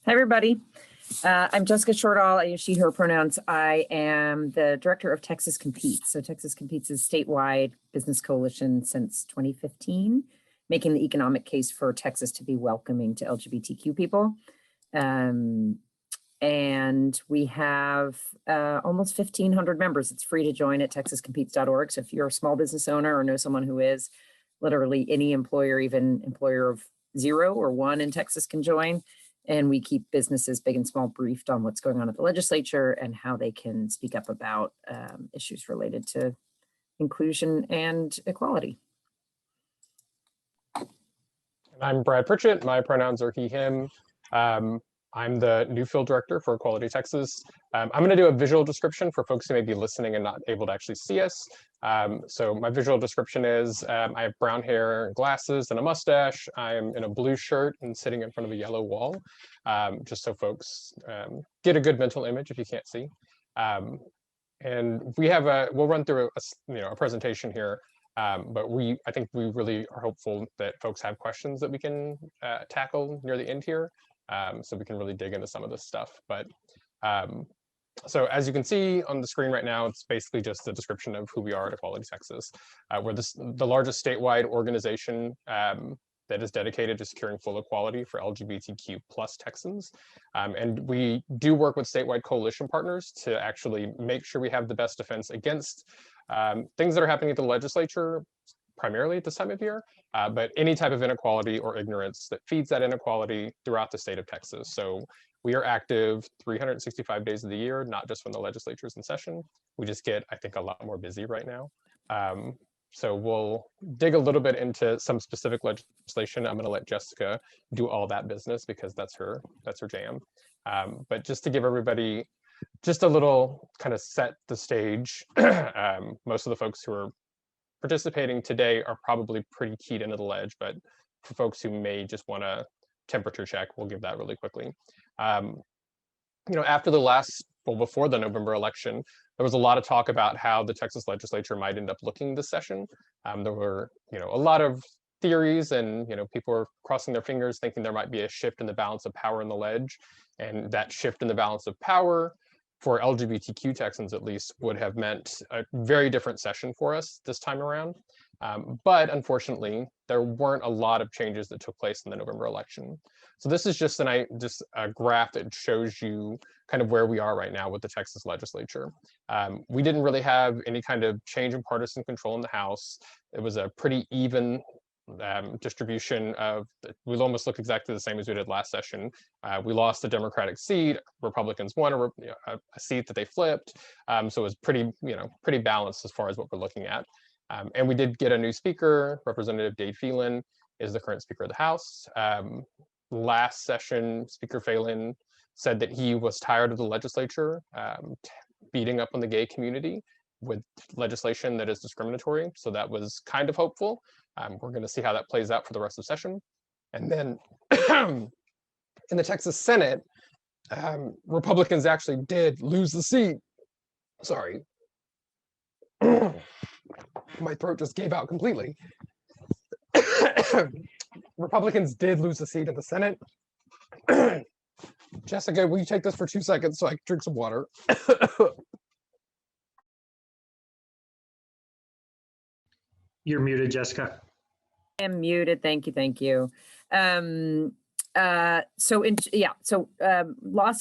Hi, everybody. I'm Jessica Shortall. I use she, her pronouns. I am the director of Texas Competes. So Texas Competes is a statewide business coalition since 2015, making the economic case for Texas to be welcoming to LGBTQ people. And we have almost 1,500 members. It's free to join at texascompetes.org. So if you're a small business owner or know someone who is, literally any employer, even employer of 0 or 1 in Texas can join. And we keep businesses big and small briefed on what's going on at the legislature and how they can speak up about issues related to inclusion and equality. I'm Brad Pritchett. My pronouns are he, him. I'm the new field director for Equality Texas. I'm going to do a visual description for folks who may be listening and not able to actually see us. So my visual description is I have brown hair, glasses, and a mustache. I am in a blue shirt and sitting in front of a yellow wall, just so folks get a good mental image if you can't see. And we have we'll run through a presentation here. But I think we really are hopeful that folks have questions that we can tackle near the end here, so we can really dig into some of this stuff. But so as you can see on the screen right now, it's basically just a description of who we are at Equality Texas. We're the largest statewide organization that is dedicated to securing full equality for LGBTQ plus Texans. And we do work with statewide coalition partners to actually make sure we have the best defense against things that are happening at the legislature, primarily at this time of year, but any type of inequality or ignorance that feeds that inequality throughout the state of Texas. So we are active 365 days of the year, not just when the legislature is in session. We just get, I think, a lot more busy right now. So we'll dig a little bit into some specific legislation. I'm going to let Jessica do all that business because that's her jam. But just to give everybody just a little kind of set the stage, most of the folks who are participating today are probably pretty keyed into the ledge, but for folks who may just want a temperature check, we'll give that really quickly. After before the November election, there was a lot of talk about how the Texas legislature might end up looking this session. There were, a lot of theories, and people were crossing their fingers, thinking there might be a shift in the balance of power in the ledge, and that shift in the balance of power for LGBTQ Texans, at least, would have meant a very different session for us this time around. But unfortunately, there weren't a lot of changes that took place in the November election. So this is just a graph that shows you kind of where we are right now with the Texas legislature. We didn't really have any kind of change in partisan control in the House. It was a pretty even distribution of, we almost look exactly the same as we did last session. We lost a Democratic seat, Republicans won a seat that they flipped. So it was pretty balanced as far as what we're looking at. And we did get a new speaker. Representative Dade Phelan is the current Speaker of the House. Last session, Speaker Phelan said that he was tired of the legislature beating up on the gay community with legislation that is discriminatory. So that was kind of hopeful. We're going to see how that plays out for the rest of the session. And then in the Texas Senate, Republicans actually did lose the seat. Sorry. My throat just gave out completely. Republicans did lose a seat in the Senate. Jessica, will you take this for 2 seconds so I can drink some water? You're muted, Jessica. I am muted. Thank you. Lost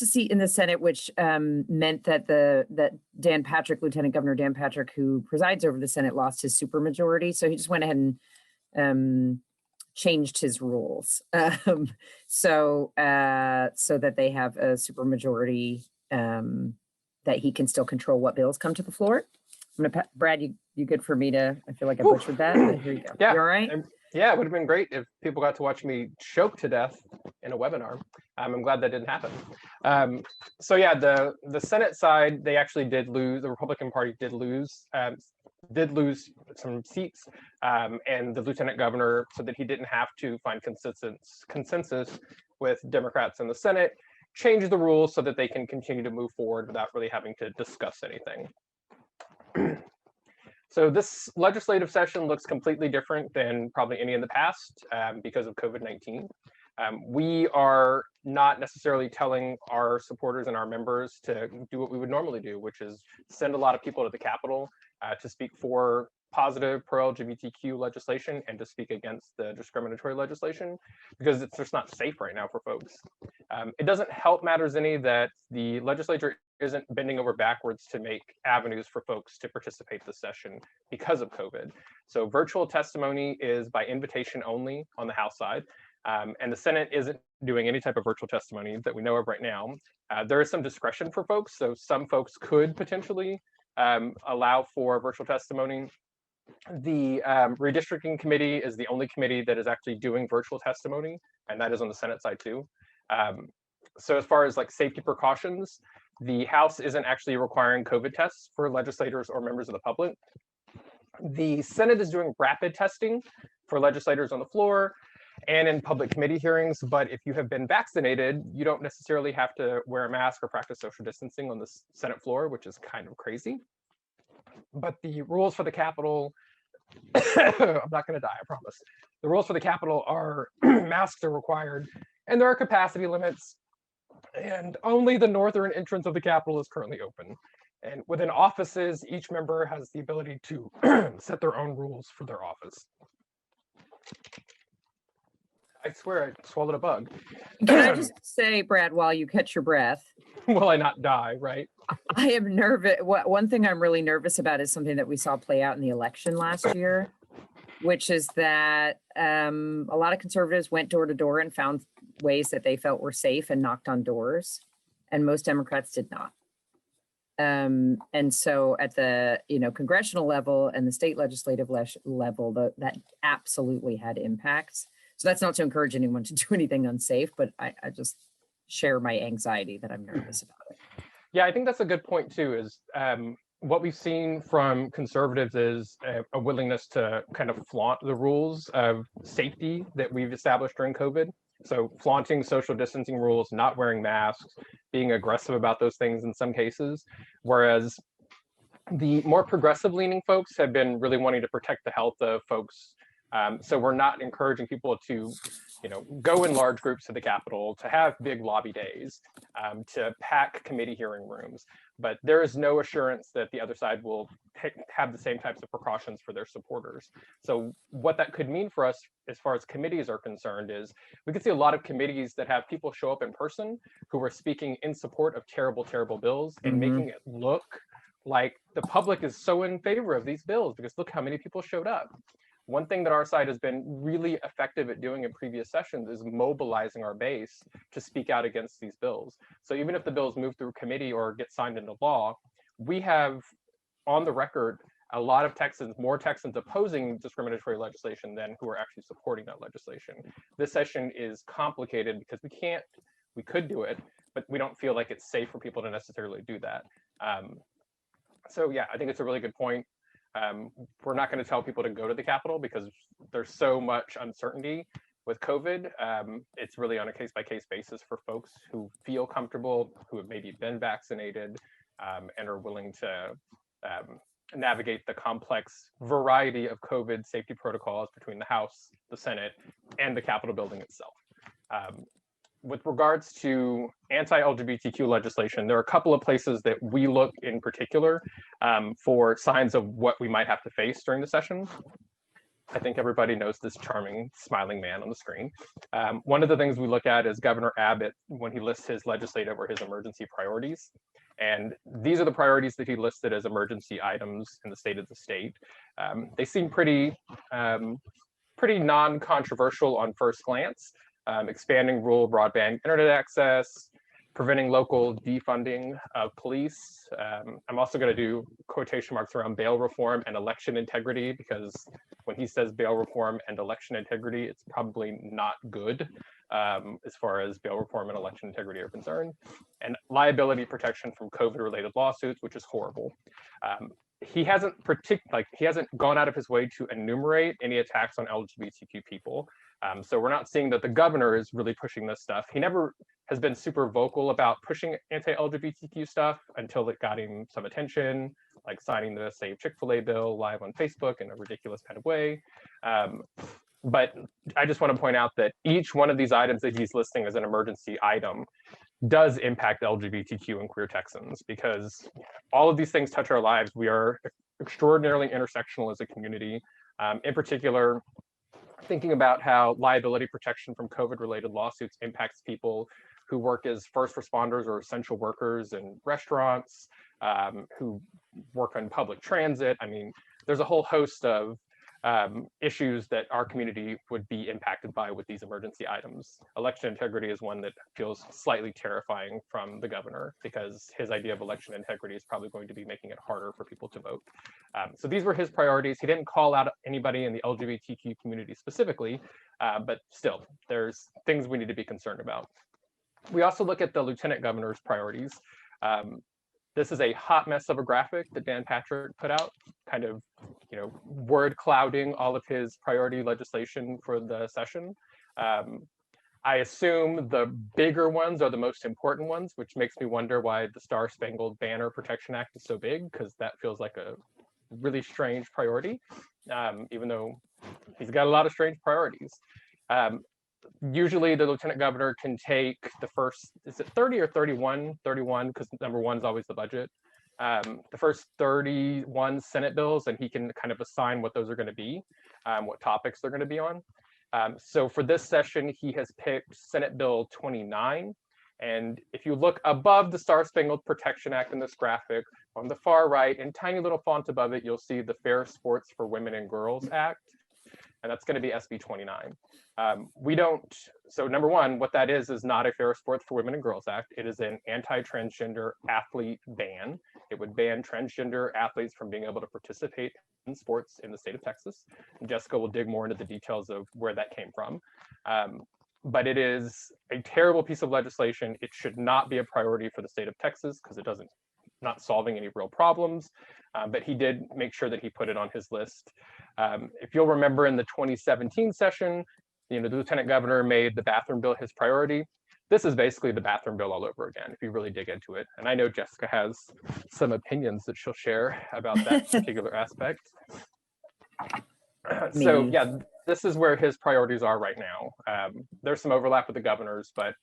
a seat in the Senate, which meant that Dan Patrick, Lieutenant Governor Dan Patrick, who presides over the Senate, lost his supermajority. So he just went ahead and changed his rules so that they have a supermajority that he can still control what bills come to the floor. I'm gonna Brad, you good for me to? I feel like I butchered that. But here you go. Yeah, you all right? Yeah, it would have been great if people got to watch me choke to death in a webinar. I'm glad that didn't happen. So yeah, the Senate side, they actually did lose. The Republican Party did lose some seats, and the Lieutenant Governor said that he didn't have to find consensus with Democrats in the Senate, change the rules so that they can continue to move forward without really having to discuss anything. So this legislative session looks completely different than probably any in the past because of COVID-19. We are not necessarily telling our supporters and our members to do what we would normally do, which is send a lot of people to the Capitol to speak for positive pro-LGBTQ legislation and to speak against the discriminatory legislation, because it's just not safe right now for folks. It doesn't help matters any that the legislature isn't bending over backwards to make avenues for folks to participate this session because of COVID. So virtual testimony is by invitation only on the House side. And the Senate isn't doing any type of virtual testimony that we know of right now. There is some discretion for folks, so some folks could potentially allow for virtual testimony. The redistricting committee is the only committee that is actually doing virtual testimony, and that is on the Senate side too. So as far as like safety precautions, the House isn't actually requiring COVID tests for legislators or members of the public. The Senate is doing rapid testing for legislators on the floor and in public committee hearings, but if you have been vaccinated, you don't necessarily have to wear a mask or practice social distancing on the Senate floor, which is kind of crazy. But the rules for the Capitol, I'm not going to die, I promise. The rules for the Capitol are masks are required, and there are capacity limits, and only the northern entrance of the Capitol is currently open. And within offices, each member has the ability to set their own rules for their office. I swear I swallowed a bug. Can I just say, Brad, while you catch your breath, Will I not die, right? I am nervous. One thing I'm really nervous about is something that we saw play out in the election last year, which is that a lot of conservatives went door to door and found ways that they felt were safe and knocked on doors, and most Democrats did not. And so at the congressional level and the state legislative level, that absolutely had impacts. So that's not to encourage anyone to do anything unsafe, but I just share my anxiety that I'm nervous about it. Yeah, I think that's a good point too, is what we've seen from conservatives is a willingness to kind of flaunt the rules of safety that we've established during COVID. So flaunting social distancing rules, not wearing masks, being aggressive about those things in some cases, whereas the more progressive leaning folks have been really wanting to protect the health of folks. So we're not encouraging people to, go in large groups to the Capitol, to have big lobby days, to pack committee hearing rooms. But there is no assurance that the other side will have the same types of precautions for their supporters. So what that could mean for us, as far as committees are concerned, is we could see a lot of committees that have people show up in person who are speaking in support of terrible, terrible bills and making it look like the public is so in favor of these bills because look how many people showed up. One thing that our side has been really effective at doing in previous sessions is mobilizing our base to speak out against these bills. So even if the bills move through committee or get signed into law, we have on the record a lot of Texans, more Texans opposing discriminatory legislation than who are actually supporting that legislation. This session is complicated because we could do it, but we don't feel like it's safe for people to necessarily do that. So yeah, I think it's a really good point. We're not going to tell people to go to the Capitol because there's so much uncertainty with COVID. It's really on a case-by-case basis for folks who feel comfortable, who have maybe been vaccinated, and are willing to navigate the complex variety of COVID safety protocols between the House, the Senate, and the Capitol building itself. With regards to anti-LGBTQ legislation, there are a couple of places that we look in particular for signs of what we might have to face during the session. I think everybody knows this charming, smiling man on the screen. One of the things we look at is Governor Abbott when he lists his legislative or his emergency priorities. And these are the priorities that he listed as emergency items in the state of the state. They seem pretty non-controversial on first glance. Expanding rural broadband internet access, preventing local defunding of police. I'm also going to do quotation marks around bail reform and election integrity, because when he says bail reform and election integrity, it's probably not good as far as bail reform and election integrity are concerned. And liability protection from COVID-related lawsuits, which is horrible. He hasn't gone out of his way to enumerate any attacks on LGBTQ people. So we're not seeing that the governor is really pushing this stuff. He never has been super vocal about pushing anti-LGBTQ stuff until it got him some attention, like signing the Save Chick-fil-A bill live on Facebook in a ridiculous kind of way. But I just want to point out that each one of these items that he's listing as an emergency item does impact LGBTQ and queer Texans, because all of these things touch our lives. We are extraordinarily intersectional as a community. In particular, thinking about how liability protection from COVID-related lawsuits impacts people who work as first responders or essential workers in restaurants, who work on public transit. I mean, there's a whole host of issues that our community would be impacted by with these emergency items. Election integrity is one that feels slightly terrifying from the governor, because his idea of election integrity is probably going to be making it harder for people to vote. So these were his priorities. He didn't call out anybody in the LGBTQ community specifically, but still, there's things we need to be concerned about. We also look at the lieutenant governor's priorities. This is a hot mess of a graphic that Dan Patrick put out, kind of, word clouding all of his priority legislation for the session. I assume the bigger ones are the most important ones, which makes me wonder why the Star Spangled Banner Protection Act is so big, because that feels like a really strange priority, even though he's got a lot of strange priorities. Usually the lieutenant governor can take the first, is it 30 or 31? 31, because number one is always the budget. The first 31 Senate bills, and he can kind of assign what those are going to be, what topics they're going to be on. So for this session, he has picked Senate Bill 29. And if you look above the Star Spangled Protection Act in this graphic, on the far right, in tiny little font above it, you'll see the Fair Sports for Women and Girls Act. And that's going to be SB 29. So number one, what that is not a Fair Sports for Women and Girls Act. It is an anti-transgender athlete ban. It would ban transgender athletes from being able to participate in sports in the state of Texas. And Jessica will dig more into the details of where that came from. But it is a terrible piece of legislation. It should not be a priority for the state of Texas, because it not solving any real problems. But he did make sure that he put it on his list. If you'll remember, in the 2017 session, the lieutenant governor made the bathroom bill his priority. This is basically the bathroom bill all over again, if you really dig into it. And I know Jessica has some opinions that she'll share about that particular aspect. So yeah, this is where his priorities are right now. There's some overlap with the governor's, but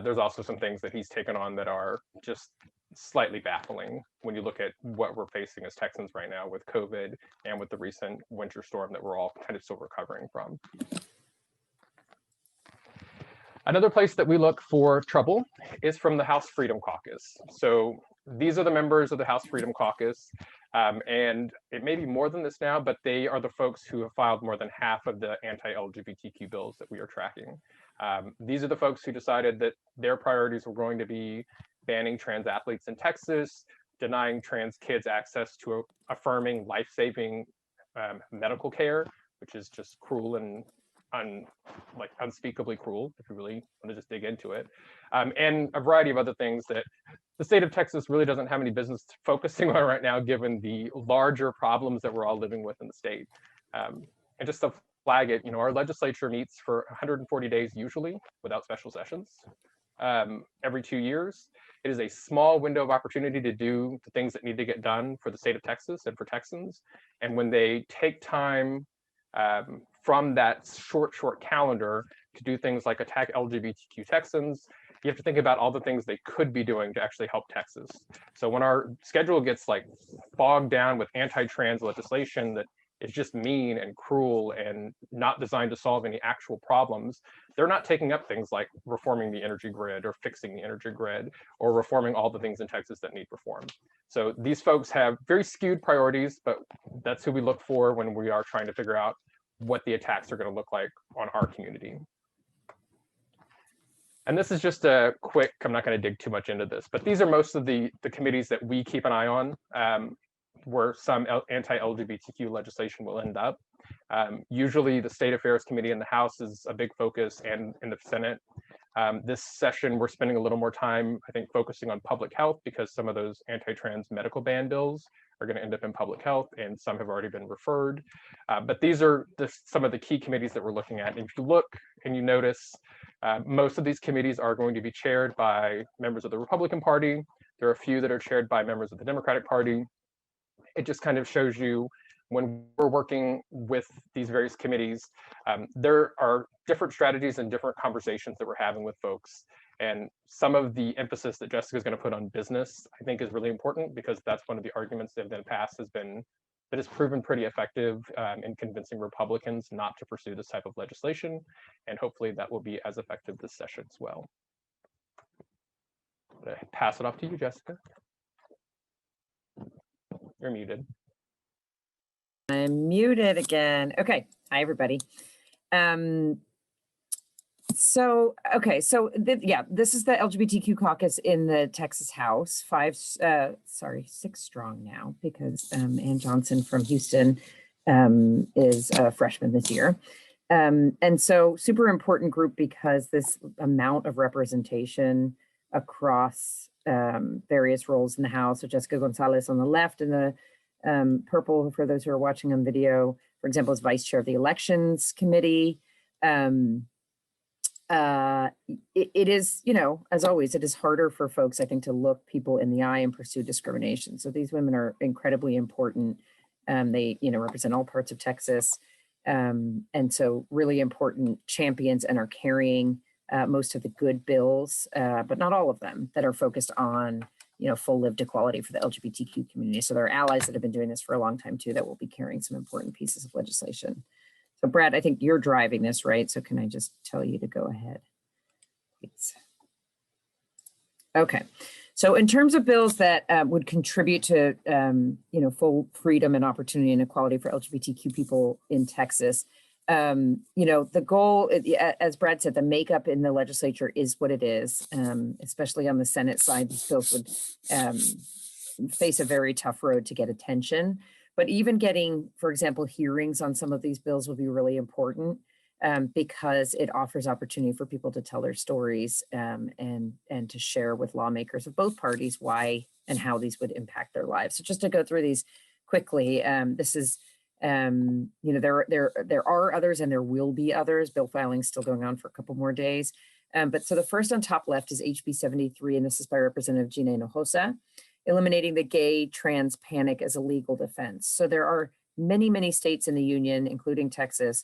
there's also some things that he's taken on that are just slightly baffling when you look at what we're facing as Texans right now with COVID and with the recent winter storm that we're all kind of still recovering from. Another place that we look for trouble is from the House Freedom Caucus. So these are the members of the House Freedom Caucus, and it may be more than this now, but they are the folks who have filed more than half of the anti-LGBTQ bills that we are tracking. These are the folks who decided that their priorities were going to be banning trans athletes in Texas, denying trans kids access to affirming life-saving medical care, which is just cruel and unspeakably cruel, if you really want to just dig into it, and a variety of other things that the state of Texas really doesn't have any business focusing on right now, given the larger problems that we're all living with in the state. And just to flag it, our legislature meets for 140 days usually without special sessions, every 2 years. It is a small window of opportunity to do the things that need to get done for the state of Texas and for Texans. And when they take time from that short calendar to do things like attack LGBTQ Texans, you have to think about all the things they could be doing to actually help Texas. So when our schedule gets bogged down with anti-trans legislation that is just mean and cruel and not designed to solve any actual problems, they're not taking up things like reforming the energy grid or fixing the energy grid or reforming all the things in Texas that need reform. So these folks have very skewed priorities, but that's who we look for when we are trying to figure out what the attacks are going to look like on our community. And this is just a quick, I'm not going to dig too much into this, but these are most of the committees that we keep an eye on, where some anti-LGBTQ legislation will end up. Usually the State Affairs Committee in the House is a big focus, and in the Senate. This session, we're spending a little more time, I think, focusing on public health, because some of those anti-trans medical ban bills are going to end up in public health, and some have already been referred. But these are some of the key committees that we're looking at. And if you look and you notice, most of these committees are going to be chaired by members of the Republican Party. There are a few that are chaired by members of the Democratic Party. It just kind of shows you when we're working with these various committees, there are different strategies and different conversations that we're having with folks. And some of the emphasis that Jessica is going to put on business, I think, is really important, because that's one of the arguments that have been passed has been that has proven pretty effective in convincing Republicans not to pursue this type of legislation. And hopefully that will be as effective this session as well. I'm gonna pass it off to you, Jessica. You're muted. I'm muted again. Okay. Hi, everybody. So this is the LGBTQ caucus in the Texas House. 6 strong now, because Ann Johnson from Houston is a freshman this year. And so super important group, because this amount of representation across various roles in the House. So Jessica Gonzalez on the left, and the purple, for those who are watching on video, for example, is vice chair of the Elections Committee. It is, as always, it is harder for folks, I think, to look people in the eye and pursue discrimination. So these women are incredibly important. They, represent all parts of Texas. And so really important champions, and are carrying most of the good bills, but not all of them, that are focused on full lived equality for the LGBTQ community. So there are allies that have been doing this for a long time too, that will be carrying some important pieces of legislation. So Brad, I think you're driving this, right? So can I just tell you to go ahead, please? Okay. So in terms of bills that would contribute to, full freedom and opportunity and equality for LGBTQ people in Texas, the goal, as Brad said, the makeup in the legislature is what it is, especially on the Senate side. These bills would face a very tough road to get attention. But even getting, for example, hearings on some of these bills will be really important, because it offers opportunity for people to tell their stories and to share with lawmakers of both parties why and how these would impact their lives. So just to go through these quickly, this is, there are others, and there will be others. Bill filing is still going on for a couple more days. But so the first on top left is HB 73, and this is by Representative Gina Hinojosa, eliminating the gay trans panic as a legal defense. So there are many, many states in the union, including Texas,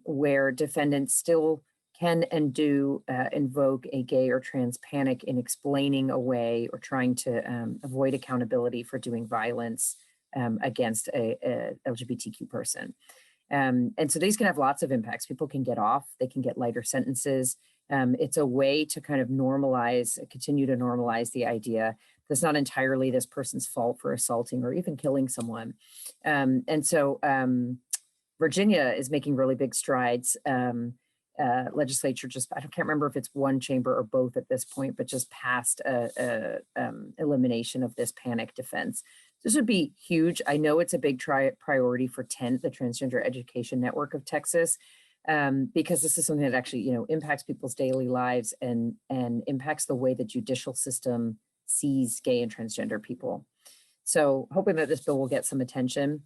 where defendants still can and do invoke a gay or trans panic in explaining away or trying to avoid accountability for doing violence against a LGBTQ person. And so these can have lots of impacts. People can get off, they can get lighter sentences. It's a way to kind of continue to normalize the idea that it's not entirely this person's fault for assaulting or even killing someone. And so Virginia is making really big strides. Legislature I can't remember if it's one chamber or both at this point, but just passed elimination of this panic defense. This would be huge. I know it's a big priority for TENT, the Transgender Education Network of Texas, because this is something that actually, impacts people's daily lives and impacts the way the judicial system sees gay and transgender people. So hoping that this bill will get some attention.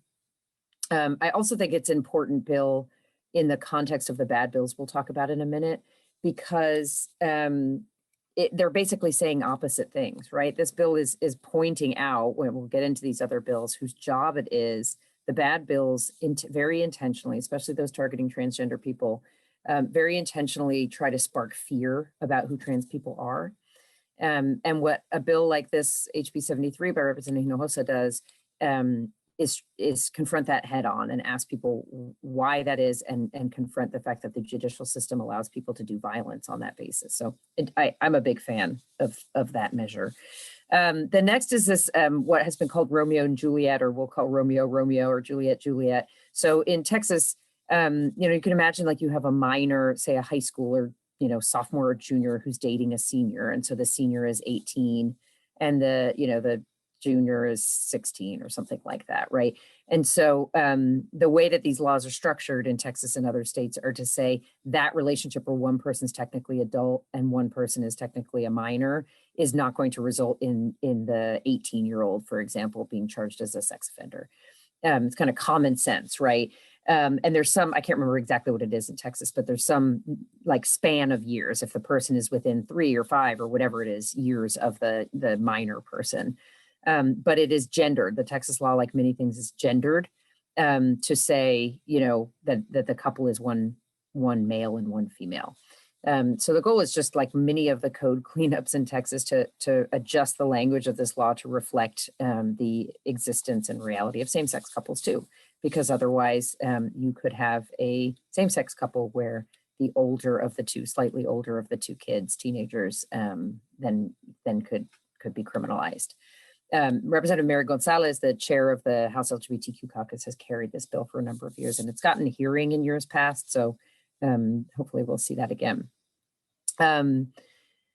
I also think it's an important bill in the context of the bad bills we'll talk about in a minute, because they're basically saying opposite things, right? This bill is pointing out, when we'll get into these other bills, whose job it is, the bad bills very intentionally, especially those targeting transgender people, very intentionally try to spark fear about who trans people are. And what a bill like this, HB 73 by Representative Hinojosa does, is confront that head on and ask people why that is, and confront the fact that the judicial system allows people to do violence on that basis. So I'm a big fan of that measure. The next is this, what has been called Romeo and Juliet, or we'll call Romeo, or Juliet, Juliet. So in Texas, you can imagine, like, you have a minor, say a high schooler, sophomore or junior, who's dating a senior. And so the senior is 18 and the junior is 16 or something like that, right? And so the way that these laws are structured in Texas and other states are to say that relationship where one person's technically adult and one person is technically a minor is not going to result in the 18-year-old, for example, being charged as a sex offender. It's kind of common sense, right? And there's some, I can't remember exactly what it is in Texas, but there's some like span of years if the person is within 3 or 5 or whatever it is, years of the minor person. But it is gendered. The Texas law, like many things, is gendered. to say, that the couple is one male and one female. So the goal is just like many of the code cleanups in Texas to adjust the language of this law to reflect the existence and reality of same-sex couples too, because otherwise you could have a same-sex couple where the older of the two, slightly older of the two kids, teenagers, then could be criminalized. Representative Mary Gonzalez, the chair of the House LGBTQ caucus, has carried this bill for a number of years, and it's gotten a hearing in years past. So hopefully we'll see that again.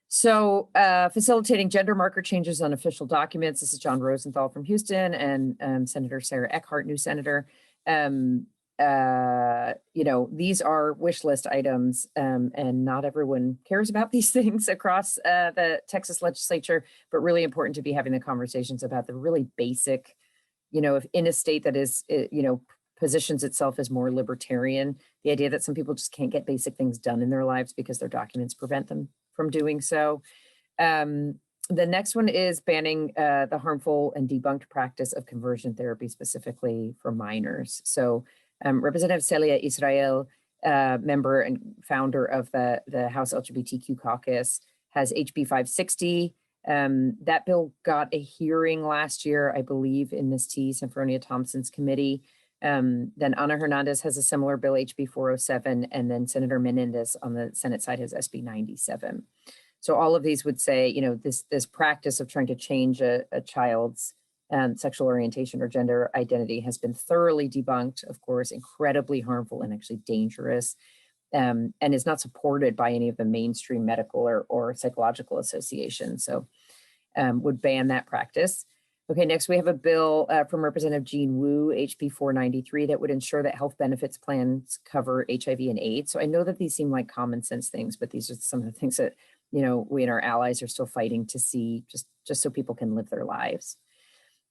Facilitating gender marker changes on official documents. This is John Rosenthal from Houston and Senator Sarah Eckhart, new senator. These are wish list items, and not everyone cares about these things across the Texas legislature, but really important to be having the conversations about the really basic, if in a state that is, positions itself as more libertarian, the idea that some people just can't get basic things done in their lives because their documents prevent them from doing so. The next one is banning the harmful and debunked practice of conversion therapy, specifically for minors. So Representative Celia Israel, member and founder of the House LGBTQ caucus, has HB 560. That bill got a hearing last year, I believe, in Ms. T. Sanfronia Thompson's committee. Then Ana Hernandez has a similar bill, HB 407, and then Senator Menendez on the Senate side has SB 97. So all of these would say, this practice of trying to change a child's sexual orientation or gender identity has been thoroughly debunked, of course, incredibly harmful and actually dangerous, and is not supported by any of the mainstream medical or psychological associations. So would ban that practice. Okay, next we have a bill from Representative Jean Wu, HB 493, that would ensure that health benefits plans cover HIV and AIDS. So I know that these seem like common sense things, but these are some of the things that, we and our allies are still fighting to see just so people can live their lives.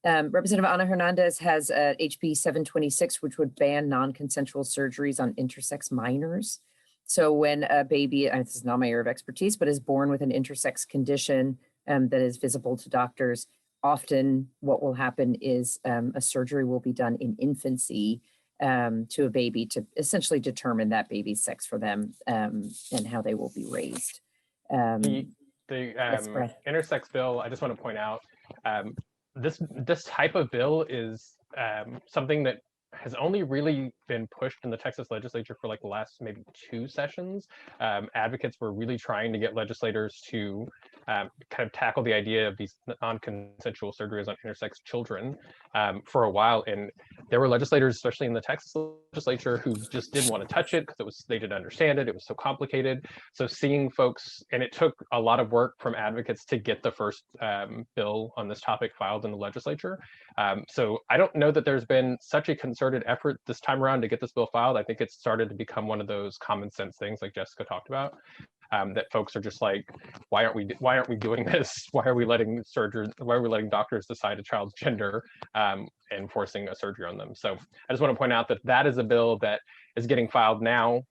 Representative Ana Hernandez has HB 726, which would ban non-consensual surgeries on intersex minors. So when a baby, this is not my area of expertise, but is born with an intersex condition that is visible to doctors, often what will happen is a surgery will be done in infancy to a baby to essentially determine that baby's sex for them and how they will be raised. The intersex bill, I just want to point out, this type of bill is something that has only really been pushed in the Texas legislature for like the last maybe 2 sessions. Advocates were really trying to get legislators to kind of tackle the idea of these non-consensual surgeries on intersex children for a while. And there were legislators, especially in the Texas legislature, who just didn't want to touch it because they didn't understand it. It was so complicated. So seeing folks, and it took a lot of work from advocates to get the first bill on this topic filed in the legislature. So I don't know that there's been such a concerted effort this time around to get this bill filed. I think it's started to become one of those common sense things like Jessica talked about, that folks are just like, why aren't we doing this? Why are we letting doctors decide a child's gender and forcing a surgery on them? So I just want to point out that is a bill that is getting filed now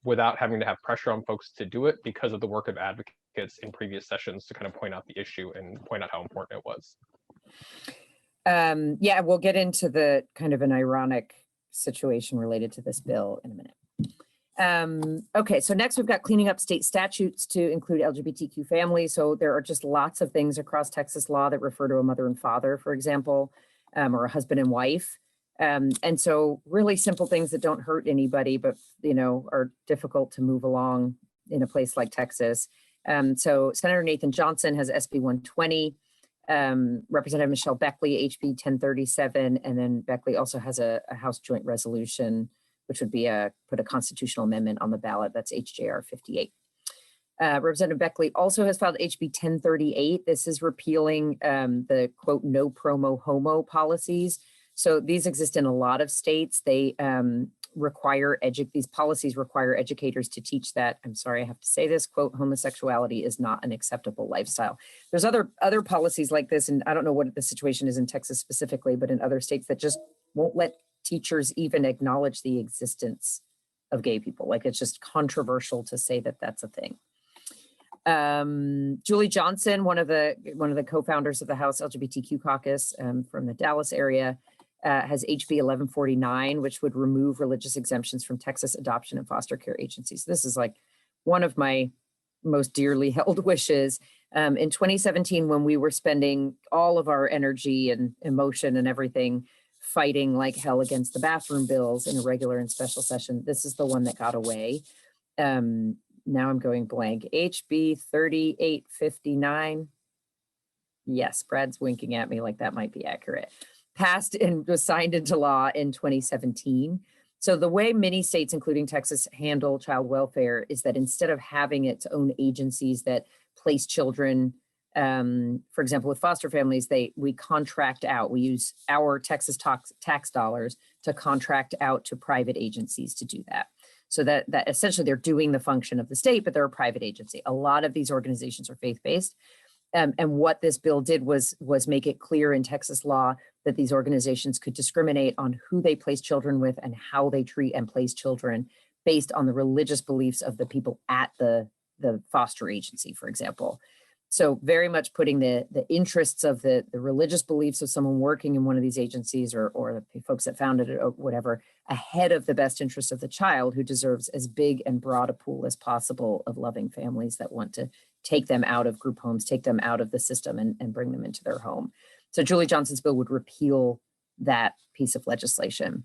without having to have pressure on folks to do it because of the work of advocates in previous sessions to kind of point out the issue and point out how important it was. Yeah, we'll get into the kind of an ironic situation related to this bill in a minute. Okay, so next we've got cleaning up state statutes to include LGBTQ families. So there are just lots of things across Texas law that refer to a mother and father, for example, or a husband and wife. And so really simple things that don't hurt anybody, but, are difficult to move along in a place like Texas. So Senator Nathan Johnson has SB 120. Representative Michelle Beckley, HB 1037, and then Beckley also has a House Joint Resolution, which would be put a constitutional amendment on the ballot. That's HJR 58. Representative Beckley also has filed HB 1038. This is repealing the quote, no promo homo policies. So these exist in a lot of states. They these policies require educators to teach that, I'm sorry, I have to say this, quote, homosexuality is not an acceptable lifestyle. There's other policies like this, and I don't know what the situation is in Texas specifically, but in other states that just won't let teachers even acknowledge the existence of gay people. Like it's just controversial to say that that's a thing. Julie Johnson, one of the co-founders of the House LGBTQ caucus from the Dallas area, has HB 1149, which would remove religious exemptions from Texas adoption and foster care agencies. This is like one of my most dearly held wishes. In 2017, when we were spending all of our energy and emotion and everything fighting like hell against the bathroom bills in a regular and special session, this is the one that got away. Now I'm going blank. HB 3859. Yes, Brad's winking at me like that might be accurate. Passed and was signed into law in 2017. So the way many states, including Texas, handle child welfare is that instead of having its own agencies that place children, for example, with foster families, we contract out. We use our Texas tax dollars to contract out to private agencies to do that. So that essentially they're doing the function of the state, but they're a private agency. A lot of these organizations are faith-based. And what this bill did was make it clear in Texas law that these organizations could discriminate on who they place children with and how they treat and place children based on the religious beliefs of the people at the foster agency, for example. So very much putting the interests of the religious beliefs of someone working in one of these agencies or the folks that founded it or whatever ahead of the best interests of the child, who deserves as big and broad a pool as possible of loving families that want to take them out of group homes, take them out of the system and bring them into their home. So Julie Johnson's bill would repeal that piece of legislation.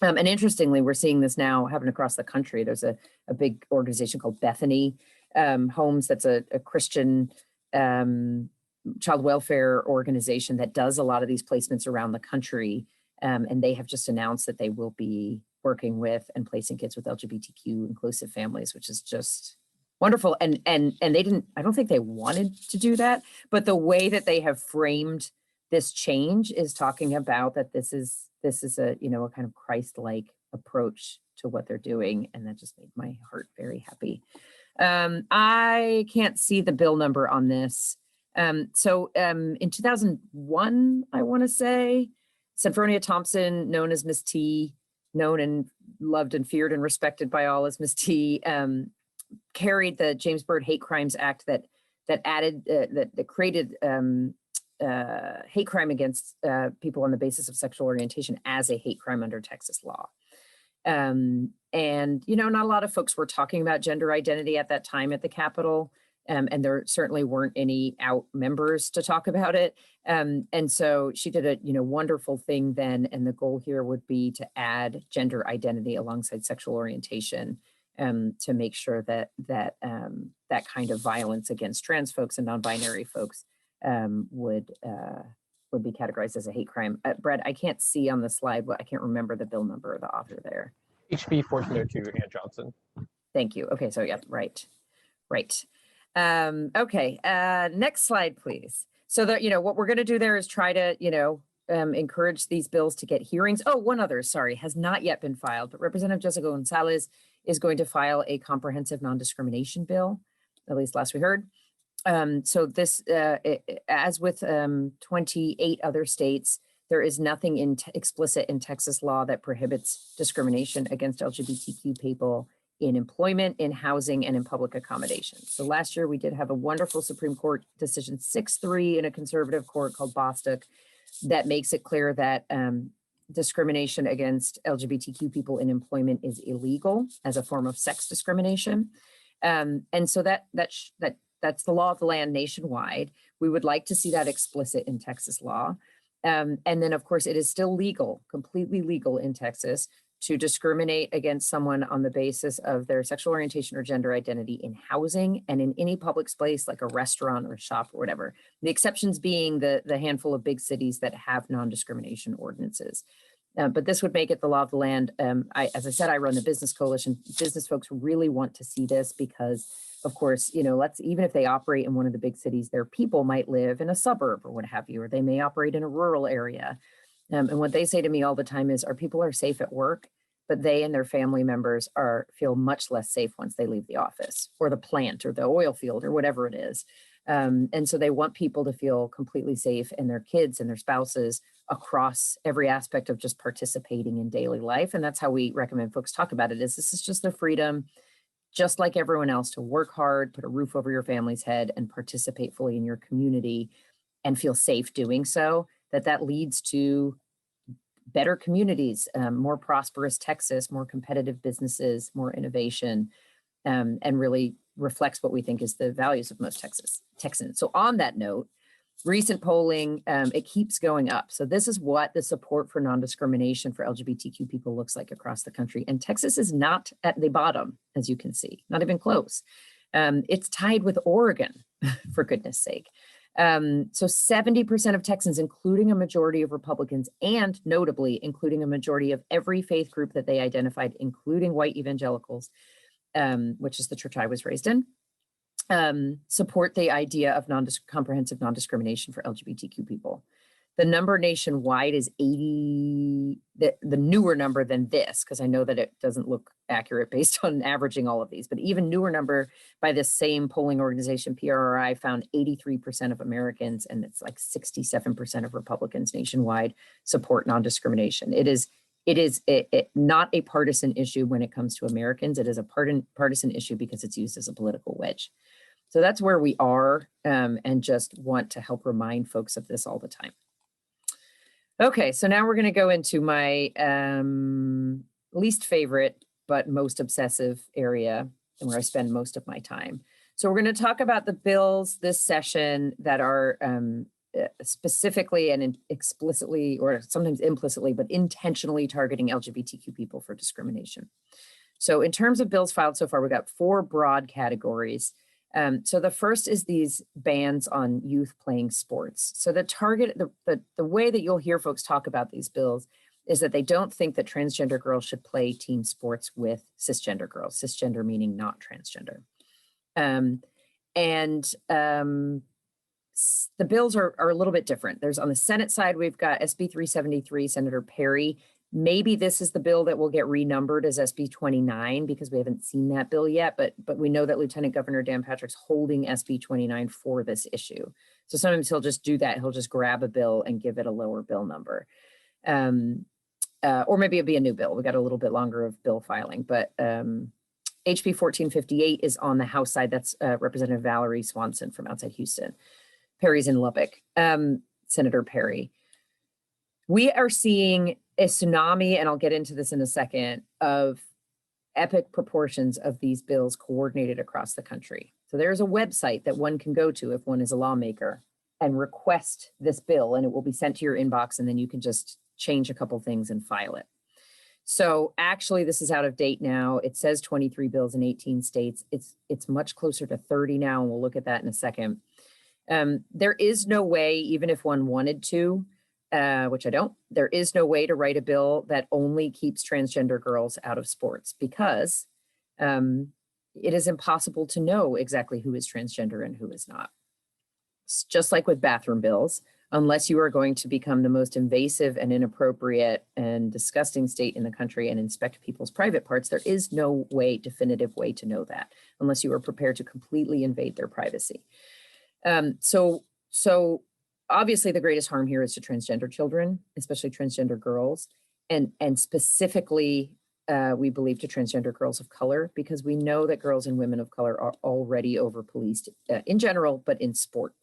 And interestingly, we're seeing this now happen across the country. There's a big organization called Bethany Homes that's a Christian child welfare organization that does a lot of these placements around the country. And they have just announced that they will be working with and placing kids with LGBTQ inclusive families, which is just wonderful. And they didn't, I don't think they wanted to do that, but the way that they have framed this change is talking about that this is a, a kind of Christ-like approach to what they're doing. And that just made my heart very happy. I can't see the bill number on this. So in 2001, I want to say, Senfronia Thompson, known as Miss T, known and loved and feared and respected by all as Miss T, carried the James Byrd Hate Crimes Act that added, that created hate crime against people on the basis of sexual orientation as a hate crime under Texas law. And, not a lot of folks were talking about gender identity at that time at the Capitol. And there certainly weren't any out members to talk about it. And so she did a wonderful thing then. And the goal here would be to add gender identity alongside sexual orientation to make sure that kind of violence against trans folks and non-binary folks would be categorized as a hate crime. Brad, I can't see on the slide, I can't remember the bill number or the author there. HB 1402, Ann Johnson. Thank you. Okay, so yeah, right. Okay, next slide, please. So that, what we're gonna do there is try to, encourage these bills to get hearings. Oh, one other, sorry, has not yet been filed, but Representative Jessica Gonzalez is going to file a comprehensive non-discrimination bill, at least last we heard. So this, as with 28 other states, there is nothing explicit in Texas law that prohibits discrimination against LGBTQ people in employment, in housing, and in public accommodation. So last year we did have a wonderful Supreme Court decision 6-3 in a conservative court called Bostock that makes it clear that discrimination against LGBTQ people in employment is illegal as a form of sex discrimination. And so that's the law of the land nationwide. We would like to see that explicit in Texas law. And then, of course, it is still legal, completely legal in Texas to discriminate against someone on the basis of their sexual orientation or gender identity in housing and in any public space like a restaurant or a shop or whatever. The exceptions being the handful of big cities that have non-discrimination ordinances. But this would make it the law of the land. As I said, I run the Business Coalition. Business folks really want to see this because, of course, even if they operate in one of the big cities, their people might live in a suburb or what have you, or they may operate in a rural area. And what they say to me all the time is our people are safe at work, but they and their family members feel much less safe once they leave the office or the plant or the oil field or whatever it is. And so they want people to feel completely safe, and their kids and their spouses across every aspect of just participating in daily life. And that's how we recommend folks talk about it, is this is just their freedom, just like everyone else, to work hard, put a roof over your family's head, and participate fully in your community and feel safe doing so. That leads to better communities, more prosperous Texas, more competitive businesses, more innovation, and really reflects what we think is the values of most Texans. So on that note, recent polling, it keeps going up. So this is what the support for non-discrimination for LGBTQ people looks like across the country. And Texas is not at the bottom, as you can see, not even close. It's tied with Oregon, for goodness sake. So 70% of Texans, including a majority of Republicans, and notably, including a majority of every faith group that they identified, including white evangelicals, which is the church I was raised in, support the idea of comprehensive non-discrimination for LGBTQ people. The number nationwide is 80, the newer number than this, because I know that it doesn't look accurate based on averaging all of these, but even newer number by this same polling organization, PRRI, found 83% of Americans, and it's like 67% of Republicans nationwide support non-discrimination. It is not a partisan issue when it comes to Americans. It is a partisan issue because it's used as a political wedge. So that's where we are, and just want to help remind folks of this all the time. Okay, so now we're going to go into my least favorite but most obsessive area, and where I spend most of my time. So we're going to talk about the bills this session that are specifically and explicitly, or sometimes implicitly, but intentionally targeting LGBTQ people for discrimination. So in terms of bills filed so far, we've got 4 broad categories. So the first is these bans on youth playing sports. So the way that you'll hear folks talk about these bills is that they don't think that transgender girls should play team sports with cisgender girls, cisgender meaning not transgender. The bills are a little bit different. There's on the Senate side, we've got SB 373, Senator Perry. Maybe this is the bill that will get renumbered as SB 29 because we haven't seen that bill yet, but we know that Lieutenant Governor Dan Patrick's holding SB 29 for this issue. So sometimes he'll just do that. He'll just grab a bill and give it a lower bill number. Or maybe it'll be a new bill. We got a little bit longer of bill filing, but HB 1458 is on the House side. That's Representative Valerie Swanson from outside Houston. Perry's in Lubbock, Senator Perry. We are seeing a tsunami, and I'll get into this in a second, of epic proportions of these bills coordinated across the country. So there's a website that one can go to if one is a lawmaker and request this bill, and it will be sent to your inbox, and then you can just change a couple things and file it. So actually, this is out of date now. It says 23 bills in 18 states. It's much closer to 30 now, and we'll look at that in a second. There is no way, even if one wanted to, which I don't, there is no way to write a bill that only keeps transgender girls out of sports because it is impossible to know exactly who is transgender and who is not. It's just like with bathroom bills, unless you are going to become the most invasive and inappropriate and disgusting state in the country and inspect people's private parts, there is no definitive way to know that unless you are prepared to completely invade their privacy. So obviously the greatest harm here is to transgender children, especially transgender girls, and specifically we believe to transgender girls of color, because we know that girls and women of color are already over-policed in general, but in sport.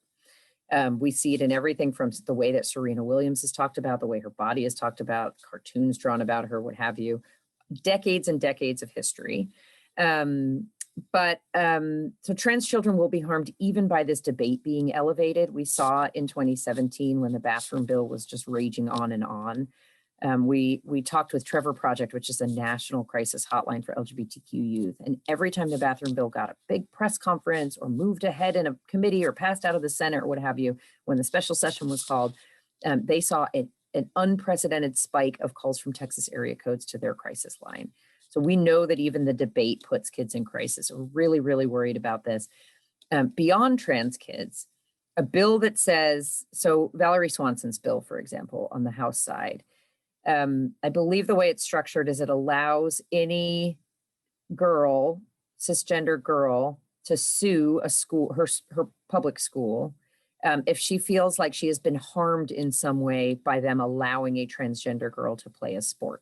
We see it in everything from the way that Serena Williams is talked about, the way her body is talked about, cartoons drawn about her, what have you, decades and decades of history. So trans children will be harmed even by this debate being elevated. We saw in 2017 when the bathroom bill was just raging on and on. We talked with Trevor Project, which is a national crisis hotline for LGBTQ youth. And every time the bathroom bill got a big press conference or moved ahead in a committee or passed out of the Senate or what have you, when the special session was called, they saw an unprecedented spike of calls from Texas area codes to their crisis line. So we know that even the debate puts kids in crisis. We're really, really worried about this. Beyond trans kids, a bill that says, so Valerie Swanson's bill, for example, on the House side, I believe the way it's structured is it allows any girl, cisgender girl, to sue a school, her public school, if she feels like she has been harmed in some way by them allowing a transgender girl to play a sport.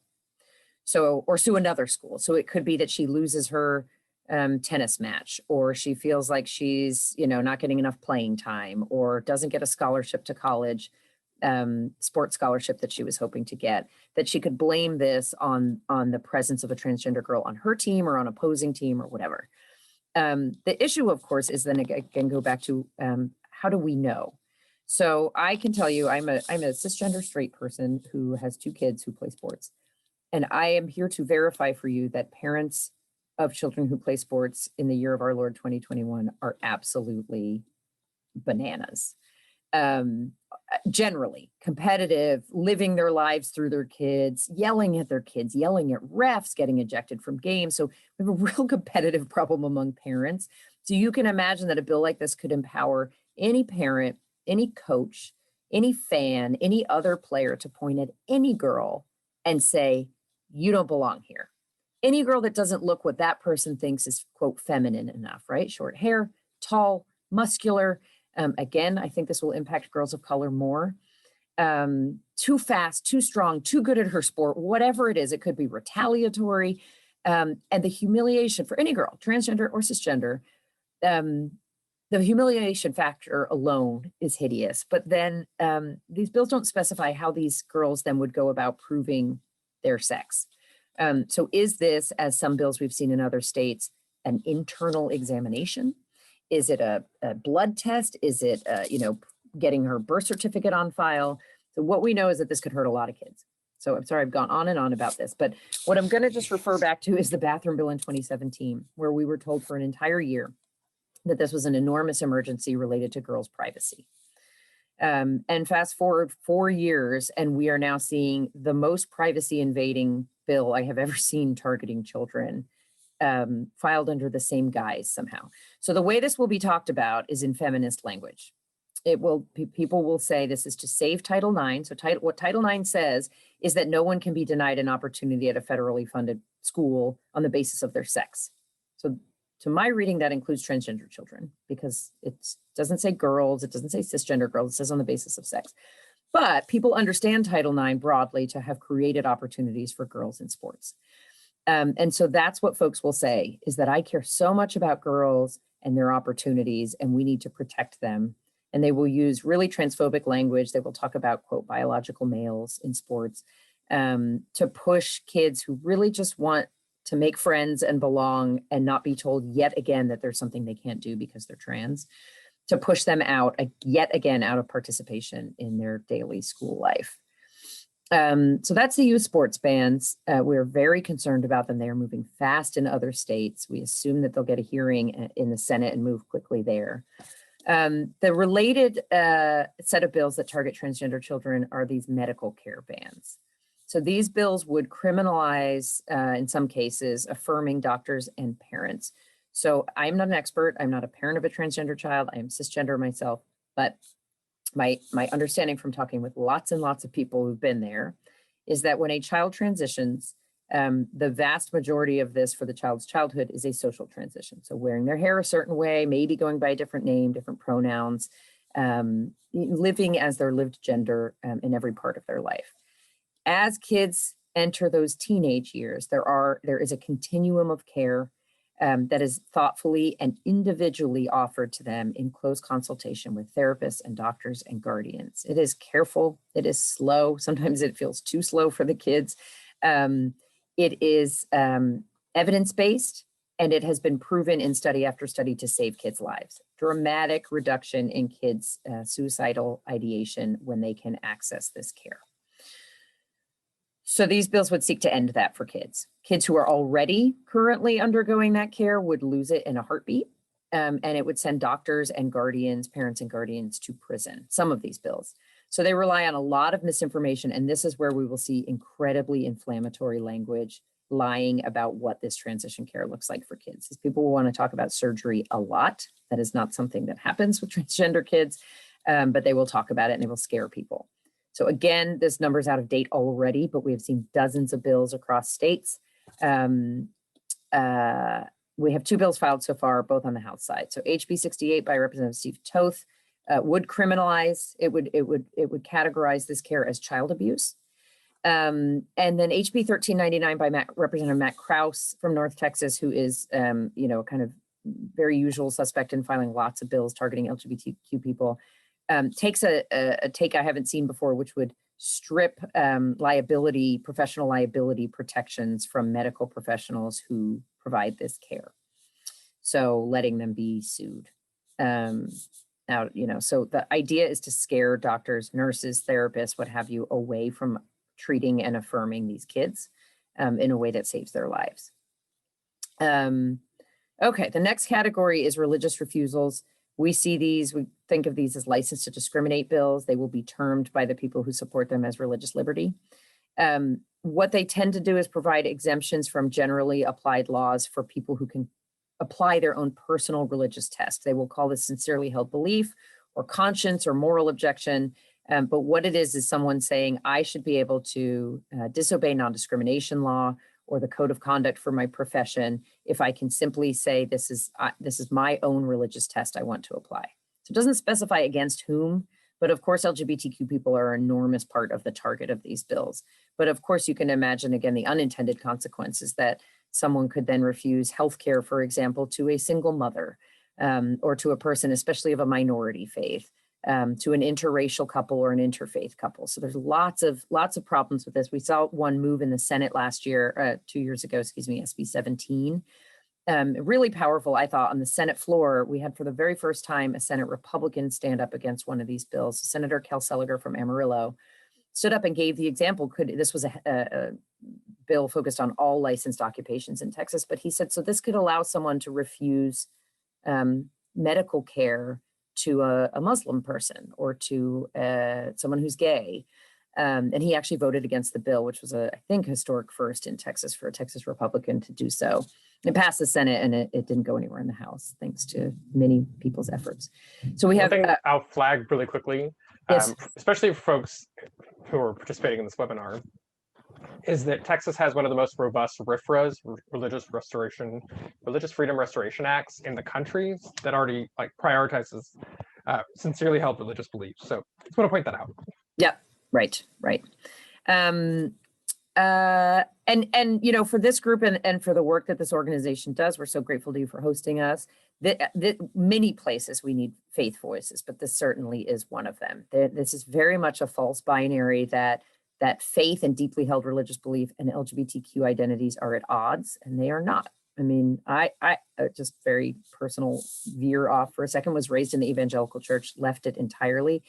So, or sue another school. So it could be that she loses her tennis match, or she feels like she's, not getting enough playing time, or doesn't get a scholarship to college sports scholarship that she was hoping to get, that she could blame this on the presence of a transgender girl on her team or on opposing team or whatever. The issue, of course, is then again go back to how do we know? So I can tell you, I'm a cisgender straight person who has 2 kids who play sports, and I am here to verify for you that parents of children who play sports in the year of our Lord 2021 are absolutely bananas. Generally competitive, living their lives through their kids, yelling at their kids, yelling at refs, getting ejected from games. So we have a real competitive problem among parents. So you can imagine that a bill like this could empower any parent, any coach, any fan, any other player to point at any girl and say, you don't belong here. Any girl that doesn't look what that person thinks is, quote, feminine enough, right? Short hair, tall, muscular. Again, I think this will impact girls of color more. Too fast, too strong, too good at her sport, whatever it is, it could be retaliatory. And the humiliation for any girl, transgender or cisgender, the humiliation factor alone is hideous. But then these bills don't specify how these girls then would go about proving their sex. So is this, as some bills we've seen in other states, an internal examination? Is it a blood test? Is it, getting her birth certificate on file? So what we know is that this could hurt a lot of kids. So I'm sorry, I've gone on and on about this, but what I'm going to just refer back to is the bathroom bill in 2017, where we were told for an entire year that this was an enormous emergency related to girls' privacy. And fast forward 4 years, and we are now seeing the most privacy invading bill I have ever seen targeting children, filed under the same guise somehow. So the way this will be talked about is in feminist language. People will say this is to save Title IX. So what Title IX says is that no one can be denied an opportunity at a federally funded school on the basis of their sex. So to my reading, that includes transgender children, because it doesn't say girls, it doesn't say cisgender girls, it says on the basis of sex. But people understand Title IX broadly to have created opportunities for girls in sports. And so that's what folks will say, is that I care so much about girls and their opportunities, and we need to protect them. And they will use really transphobic language. They will talk about, quote, biological males in sports, to push kids who really just want to make friends and belong and not be told yet again that there's something they can't do because they're trans, to push them out yet again out of participation in their daily school life. So that's the youth sports bans. We're very concerned about them. They are moving fast in other states. We assume that they'll get a hearing in the Senate and move quickly there. The related set of bills that target transgender children are these medical care bans. So these bills would criminalize, in some cases, affirming doctors and parents. So I'm not an expert. I'm not a parent of a transgender child. I am cisgender myself, but my understanding from talking with lots and lots of people who've been there is that when a child transitions, the vast majority of this for the child's childhood is a social transition. So wearing their hair a certain way, maybe going by a different name, different pronouns, living as their lived gender in every part of their life. As kids enter those teenage years, there is a continuum of care that is thoughtfully and individually offered to them in close consultation with therapists and doctors and guardians. It is careful, it is slow. Sometimes it feels too slow for the kids. It is evidence-based, and it has been proven in study after study to save kids' lives. Dramatic reduction in kids' suicidal ideation when they can access this care. So these bills would seek to end that for kids. Kids who are already currently undergoing that care would lose it in a heartbeat, and it would send doctors and guardians, parents and guardians, to prison, some of these bills. So they rely on a lot of misinformation, and this is where we will see incredibly inflammatory language lying about what this transition care looks like for kids. As people will want to talk about surgery a lot. That is not something that happens with transgender kids, but they will talk about it and they will scare people. So again, this number's out of date already, but we have seen dozens of bills across states. We have 2 bills filed so far, both on the House side. So HB 68 by Representative Steve Toth would criminalize, it would categorize this care as child abuse. And then HB 1399 by Representative Matt Krause from North Texas, who is, kind of very usual suspect in filing lots of bills targeting LGBTQ people, takes a take I haven't seen before, which would strip professional liability protections from medical professionals who provide this care. So letting them be sued. Now, so the idea is to scare doctors, nurses, therapists, what have you, away from treating and affirming these kids in a way that saves their lives. Okay, the next category is religious refusals. We think of these as license to discriminate bills. They will be termed by the people who support them as religious liberty. What they tend to do is provide exemptions from generally applied laws for people who can apply their own personal religious test. They will call this sincerely held belief or conscience or moral objection. But what it is someone saying, I should be able to disobey non-discrimination law or the code of conduct for my profession if I can simply say, this is my own religious test I want to apply. So it doesn't specify against whom, but of course, LGBTQ people are an enormous part of the target of these bills. But of course, you can imagine, again, the unintended consequences that someone could then refuse healthcare, for example, to a single mother or to a person, especially of a minority faith, to an interracial couple or an interfaith couple. So there's lots of problems with this. We saw one move in the Senate last year, 2 years ago, SB 17. Really powerful, I thought, on the Senate floor. We had for the very first time a Senate Republican stand up against one of these bills. Senator Kel Seliger from Amarillo stood up and gave the example. This was a bill focused on all licensed occupations in Texas, but he said, so this could allow someone to refuse medical care to a Muslim person or to someone who's gay. And he actually voted against the bill, which was I think, historic first in Texas for a Texas Republican to do so. It passed the Senate and it didn't go anywhere in the House, thanks to many people's efforts. So we have- One thing I'll flag really quickly, yes. Especially for folks who are participating in this webinar, is that Texas has one of the most robust RFRAs, Religious Freedom Restoration Acts in the country that already prioritizes sincerely held religious beliefs. So I just want to point that out. Yep. Right. And for this group and for the work that this organization does, we're so grateful to you for hosting us. Many places we need faith voices, but this certainly is one of them. This is very much a false binary that faith and deeply held religious belief and LGBTQ identities are at odds, and they are not. I mean, I just very personal veer off for a second, was raised in the evangelical church, left it entirely,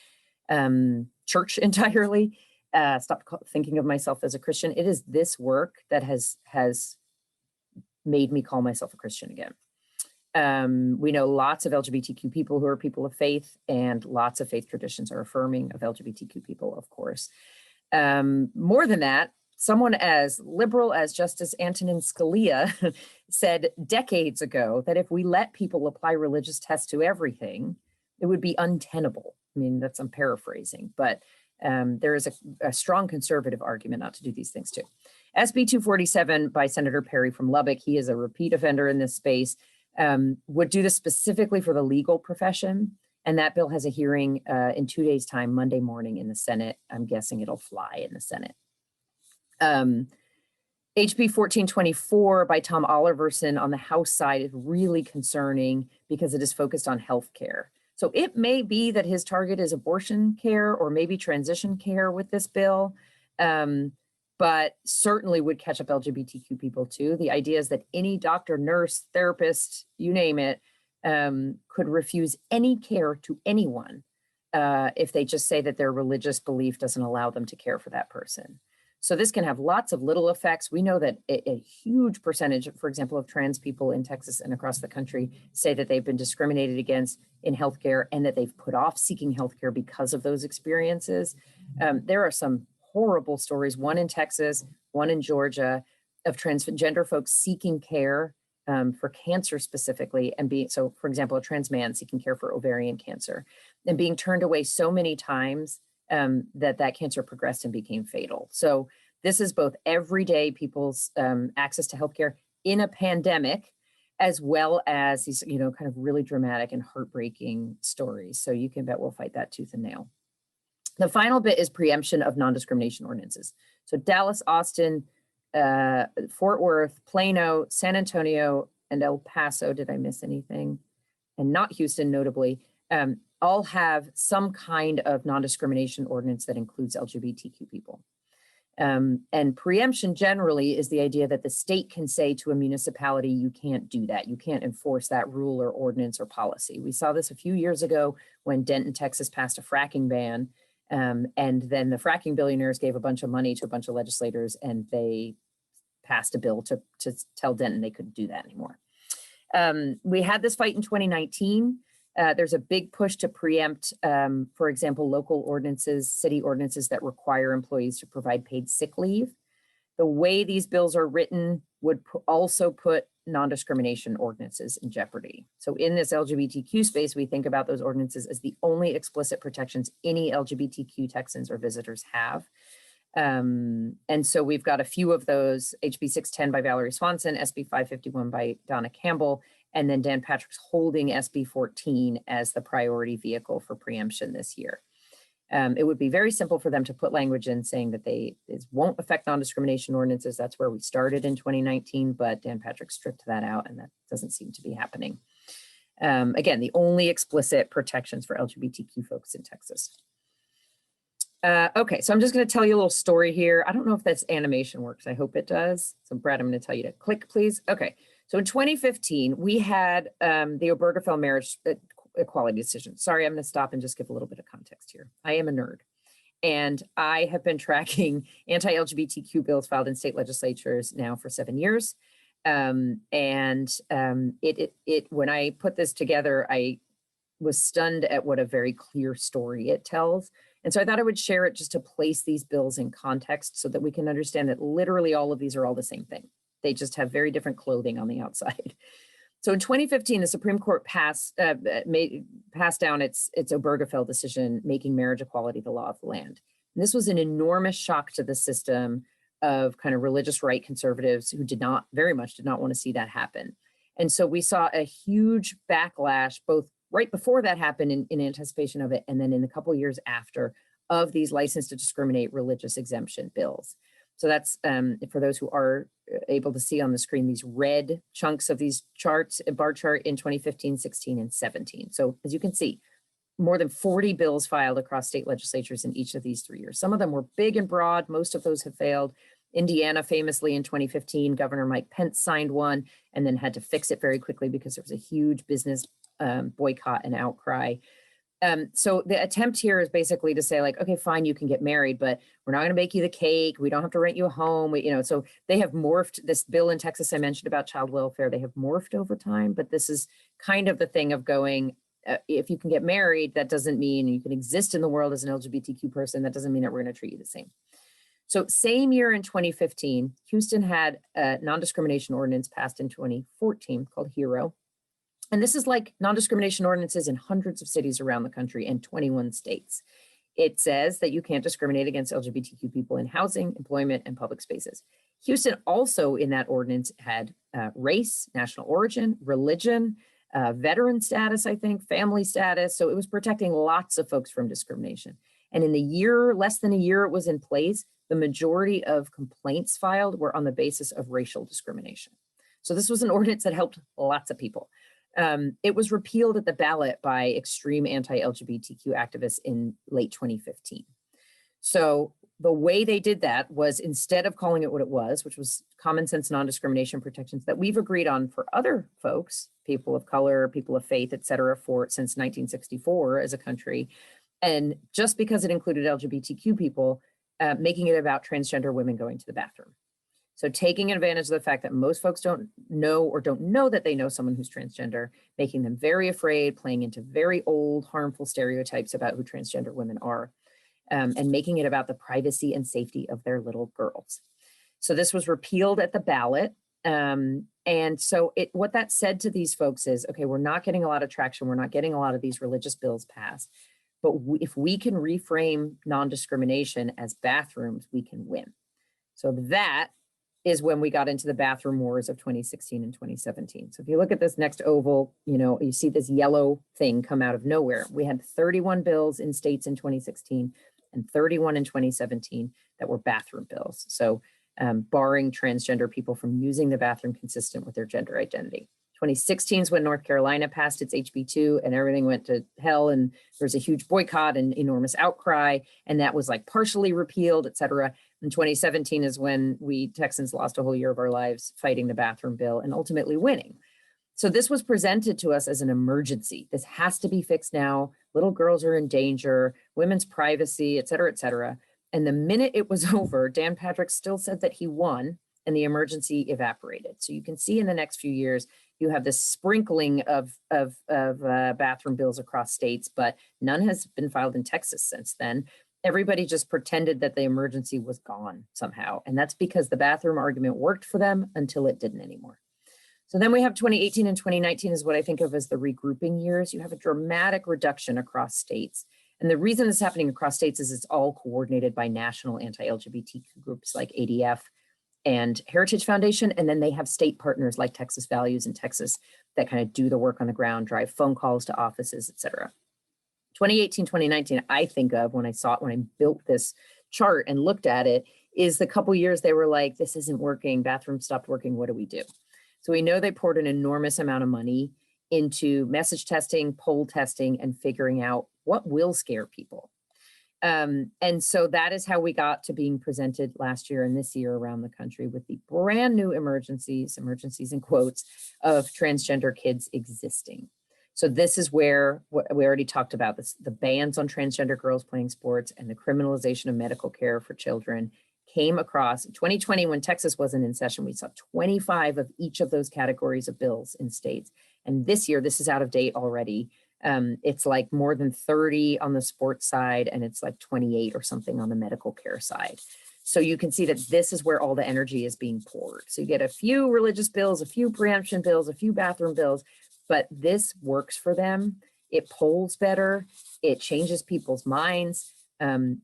stopped thinking of myself as a Christian. It is this work that has made me call myself a Christian again. We know lots of LGBTQ people who are people of faith, and lots of faith traditions are affirming of LGBTQ people, of course. More than that, someone as liberal as Justice Antonin Scalia said decades ago that if we let people apply religious tests to everything, it would be untenable. I mean, I'm paraphrasing, but there is a strong conservative argument not to do these things too. SB 247 by Senator Perry from Lubbock, he is a repeat offender in this space, would do this specifically for the legal profession. And that bill has a hearing in 2 days' time, Monday morning in the Senate. I'm guessing it'll fly in the Senate. HB 1424 by Tom Oliverson on the House side is really concerning because it is focused on health care. So it may be that his target is abortion care or maybe transition care with this bill, but certainly would catch up LGBTQ people too. The idea is that any doctor, nurse, therapist, you name it, could refuse any care to anyone if they just say that their religious belief doesn't allow them to care for that person. So this can have lots of little effects. We know that a huge percentage, for example, of trans people in Texas and across the country say that they've been discriminated against in healthcare and that they've put off seeking healthcare because of those experiences. There are some horrible stories, one in Texas, one in Georgia, of transgender folks seeking care for cancer specifically, so for example, a trans man seeking care for ovarian cancer and being turned away so many times that cancer progressed and became fatal. So this is both everyday people's access to healthcare in a pandemic, as well as these, kind of really dramatic and heartbreaking stories. So you can bet we'll fight that tooth and nail. The final bit is preemption of non-discrimination ordinances. So Dallas, Austin, Fort Worth, Plano, San Antonio, and El Paso. Did I miss anything? And not Houston, notably. all have some kind of non-discrimination ordinance that includes LGBTQ people. And preemption generally is the idea that the state can say to a municipality, you can't do that. You can't enforce that rule or ordinance or policy. We saw this a few years ago when Denton, Texas passed a fracking ban. And then the fracking billionaires gave a bunch of money to a bunch of legislators and they passed a bill to tell Denton they couldn't do that anymore. We had this fight in 2019. There's a big push to preempt, for example, local ordinances, city ordinances that require employees to provide paid sick leave. The way these bills are written would also put non-discrimination ordinances in jeopardy. So in this LGBTQ space, we think about those ordinances as the only explicit protections any LGBTQ Texans or visitors have. And so we've got a few of those: HB 610 by Valerie Swanson, SB 551 by Donna Campbell, and then Dan Patrick's holding SB 14 as the priority vehicle for preemption this year. It would be very simple for them to put language in saying that this won't affect non-discrimination ordinances. That's where we started in 2019, but Dan Patrick stripped that out and that doesn't seem to be happening. Again, the only explicit protections for LGBTQ folks in Texas. Okay, so I'm just going to tell you a little story here. I don't know if that's animation works. I hope it does. So Brad, I'm going to tell you to click, please. Okay, so in 2015, we had the Obergefell marriage equality decision. Sorry, I'm going to stop and just give a little bit of context here. I am a nerd, and I have been tracking anti-LGBTQ bills filed in state legislatures now for 7 years. When I put this together, I was stunned at what a very clear story it tells. And so I thought I would share it just to place these bills in context so that we can understand that literally all of these are all the same thing. They just have very different clothing on the outside. So in 2015, the Supreme Court passed down its Obergefell decision, making marriage equality the law of the land. And this was an enormous shock to the system of kind of religious right conservatives who very much did not want to see that happen. And so we saw a huge backlash, both right before that happened in anticipation of it, and then in a couple of years after, of these license to discriminate religious exemption bills. So that's, for those who are able to see on the screen, these red chunks of these charts, a bar chart in 2015, 16, and 17. So as you can see, more than 40 bills filed across state legislatures in each of these 3 years. Some of them were big and broad. Most of those have failed. Indiana, famously in 2015, Governor Mike Pence signed one and then had to fix it very quickly because there was a huge business boycott and outcry. So the attempt here is basically to say, like, okay, fine, you can get married, but we're not going to make you the cake. We don't have to rent you a home. So they have morphed this bill in Texas I mentioned about child welfare. They have morphed over time, but this is kind of the thing of going, if you can get married, that doesn't mean you can exist in the world as an LGBTQ person. That doesn't mean that we're going to treat you the same. So same year in 2015, Houston had a non-discrimination ordinance passed in 2014 called HERO. And this is like non-discrimination ordinances in hundreds of cities around the country and 21 states. It says that you can't discriminate against LGBTQ people in housing, employment, and public spaces. Houston also in that ordinance had race, national origin, religion, veteran status, I think, family status. So it was protecting lots of folks from discrimination. And in the year, less than a year it was in place, the majority of complaints filed were on the basis of racial discrimination. So this was an ordinance that helped lots of people. It was repealed at the ballot by extreme anti-LGBTQ activists in late 2015. So the way they did that was, instead of calling it what it was, which was common sense non-discrimination protections that we've agreed on for other folks, people of color, people of faith, et cetera, since 1964 as a country. And just because it included LGBTQ people, making it about transgender women going to the bathroom. So taking advantage of the fact that most folks don't know that they know someone who's transgender, making them very afraid, playing into very old, harmful stereotypes about who transgender women are, and making it about the privacy and safety of their little girls. So this was repealed at the ballot. And so what that said to these folks is, okay, we're not getting a lot of traction. We're not getting a lot of these religious bills passed. But if we can reframe non-discrimination as bathrooms, we can win. So that is when we got into the bathroom wars of 2016 and 2017. So if you look at this next oval, you see this yellow thing come out of nowhere. We had 31 bills in states in 2016 and 31 in 2017 that were bathroom bills. So barring transgender people from using the bathroom consistent with their gender identity. 2016 is when North Carolina passed its HB2 and everything went to hell, and there was a huge boycott and enormous outcry, and that was like partially repealed, et cetera. And 2017 is when we Texans lost a whole year of our lives fighting the bathroom bill and ultimately winning. So this was presented to us as an emergency. This has to be fixed now. Little girls are in danger, women's privacy, et cetera, et cetera. And the minute it was over, Dan Patrick still said that he won and the emergency evaporated. So you can see in the next few years, you have this sprinkling of bathroom bills across states, but none has been filed in Texas since then. Everybody just pretended that the emergency was gone somehow. And that's because the bathroom argument worked for them until it didn't anymore. So then we have 2018 and 2019 is what I think of as the regrouping years. You have a dramatic reduction across states. And the reason this is happening across states is it's all coordinated by national anti-LGBTQ groups like ADF and Heritage Foundation. And then they have state partners like Texas Values in Texas that kind of do the work on the ground, drive phone calls to offices, et cetera. 2018, 2019, I think of when I built this chart and looked at it, is the couple years they were like, this isn't working, bathrooms stopped working, what do we do? So we know they poured an enormous amount of money into message testing, poll testing, and figuring out what will scare people. And so that is how we got to being presented last year and this year around the country with the brand new emergencies in quotes, of transgender kids existing. So this is where we already talked about this, the bans on transgender girls playing sports and the criminalization of medical care for children came across. In 2020, when Texas wasn't in session, we saw 25 of each of those categories of bills in states. And this year, this is out of date already. It's like more than 30 on the sports side, and it's like 28 or something on the medical care side. So you can see that this is where all the energy is being poured. So you get a few religious bills, a few preemption bills, a few bathroom bills, but this works for them. It polls better. It changes people's minds.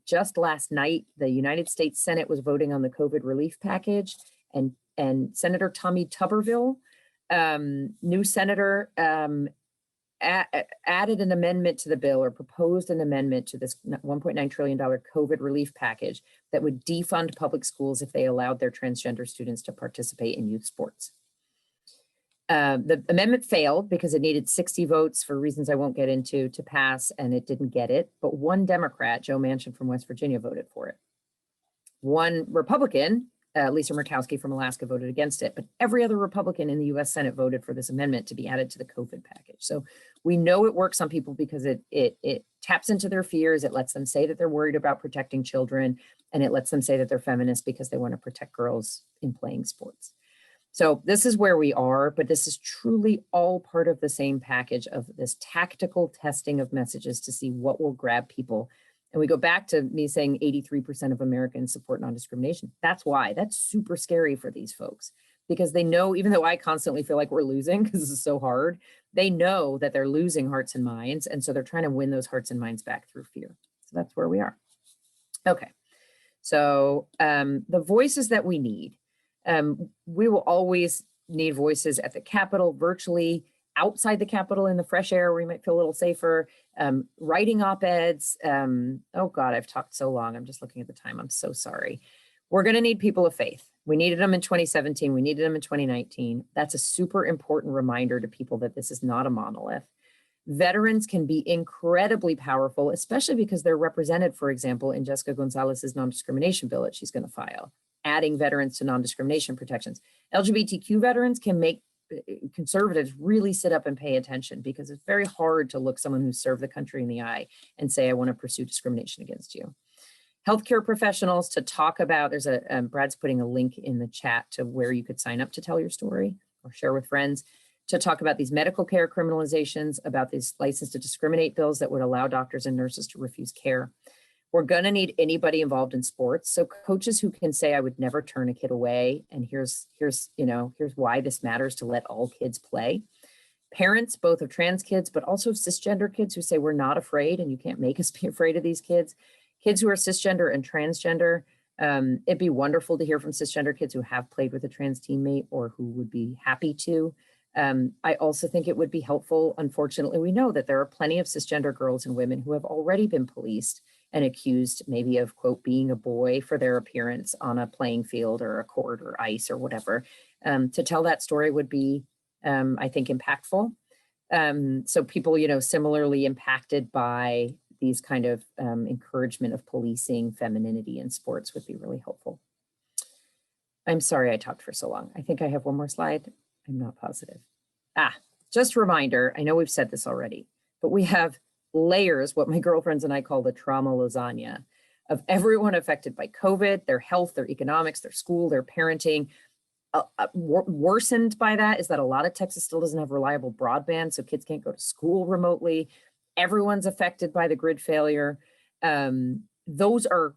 Just last night, the United States Senate was voting on the COVID relief package, and Senator Tommy Tuberville, new senator, added an amendment to the bill, or proposed an amendment to this $1.9 trillion COVID relief package that would defund public schools if they allowed their transgender students to participate in youth sports. The amendment failed because it needed 60 votes for reasons I won't get into to pass, and it didn't get it. But one Democrat, Joe Manchin from West Virginia, voted for it. One Republican, Lisa Murkowski from Alaska, voted against it. But every other Republican in the US Senate voted for this amendment to be added to the COVID package. So we know it works on people because it taps into their fears. It lets them say that they're worried about protecting children, and it lets them say that they're feminists because they want to protect girls in playing sports. So this is where we are, but this is truly all part of the same package of this tactical testing of messages to see what will grab people. And we go back to me saying 83% of Americans support non-discrimination. That's why. That's super scary for these folks, because they know, even though I constantly feel like we're losing because this is so hard, they know that they're losing hearts and minds. And so they're trying to win those hearts and minds back through fear. So that's where we are. Okay. So the voices that we need. We will always need voices at the Capitol, virtually, outside the Capitol in the fresh air where we might feel a little safer, writing op-eds. Oh God, I've talked so long. I'm just looking at the time. I'm so sorry. We're going to need people of faith. We needed them in 2017. We needed them in 2019. That's a super important reminder to people that this is not a monolith. Veterans can be incredibly powerful, especially because they're represented, for example, in Jessica Gonzalez's non-discrimination bill that she's going to file, adding veterans to non-discrimination protections. LGBTQ veterans can make conservatives really sit up and pay attention, because it's very hard to look someone who's served the country in the eye and say, I want to pursue discrimination against you. Healthcare professionals to talk about, there's a, Brad's putting a link in the chat to where you could sign up to tell your story or share with friends, to talk about these medical care criminalizations, about these license to discriminate bills that would allow doctors and nurses to refuse care. We're going to need anybody involved in sports. So coaches who can say, I would never turn a kid away. And here's why this matters to let all kids play. Parents, both of trans kids, but also of cisgender kids who say, we're not afraid and you can't make us be afraid of these kids. Kids who are cisgender and transgender. It'd be wonderful to hear from cisgender kids who have played with a trans teammate or who would be happy to. I also think it would be helpful. Unfortunately, we know that there are plenty of cisgender girls and women who have already been policed and accused maybe of, quote, being a boy for their appearance on a playing field or a court or ice or whatever. To tell that story would be I think impactful. So people, similarly impacted by these kind of encouragement of policing femininity in sports would be really helpful. I'm sorry I talked for so long. I think I have one more slide. I'm not positive. Just a reminder, I know we've said this already, but we have layers, what my girlfriends and I call the trauma lasagna, of everyone affected by COVID, their health, their economics, their school, their parenting. Worsened by that is that a lot of Texas still doesn't have reliable broadband, so kids can't go to school remotely. Everyone's affected by the grid failure. Those are,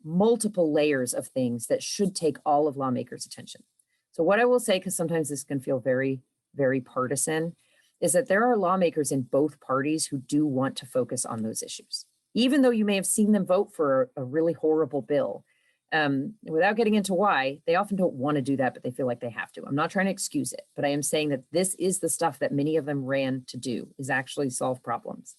multiple layers of things that should take all of lawmakers' attention. So what I will say, because sometimes this can feel very, very partisan, is that there are lawmakers in both parties who do want to focus on those issues, even though you may have seen them vote for a really horrible bill. Without getting into why, they often don't want to do that, but they feel like they have to. I'm not trying to excuse it, but I am saying that this is the stuff that many of them ran to do, is actually solve problems.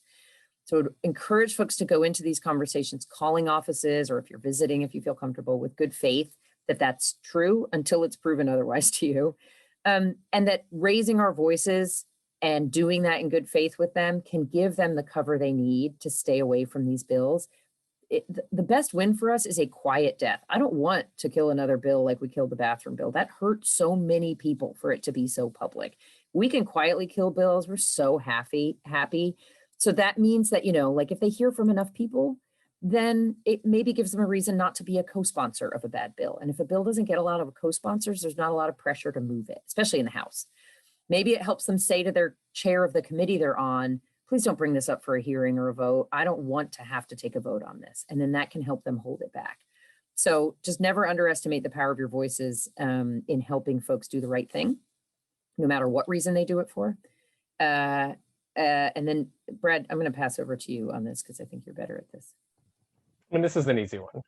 So I'd encourage folks to go into these conversations, calling offices, or if you're visiting, if you feel comfortable, with good faith that that's true until it's proven otherwise to you. And that raising our voices and doing that in good faith with them can give them the cover they need to stay away from these bills. The best win for us is a quiet death. I don't want to kill another bill like we killed the bathroom bill. That hurt so many people for it to be so public. We can quietly kill bills. We're so happy. So that means that, like if they hear from enough people, then it maybe gives them a reason not to be a co-sponsor of a bad bill. And if a bill doesn't get a lot of co-sponsors, there's not a lot of pressure to move it, especially in the House. Maybe it helps them say to their chair of the committee they're on, please don't bring this up for a hearing or a vote. I don't want to have to take a vote on this. And then that can help them hold it back. So just never underestimate the power of your voices in helping folks do the right thing, no matter what reason they do it for. And then, Brad, I'm going to pass over to you on this because I think you're better at this. And this is an easy one.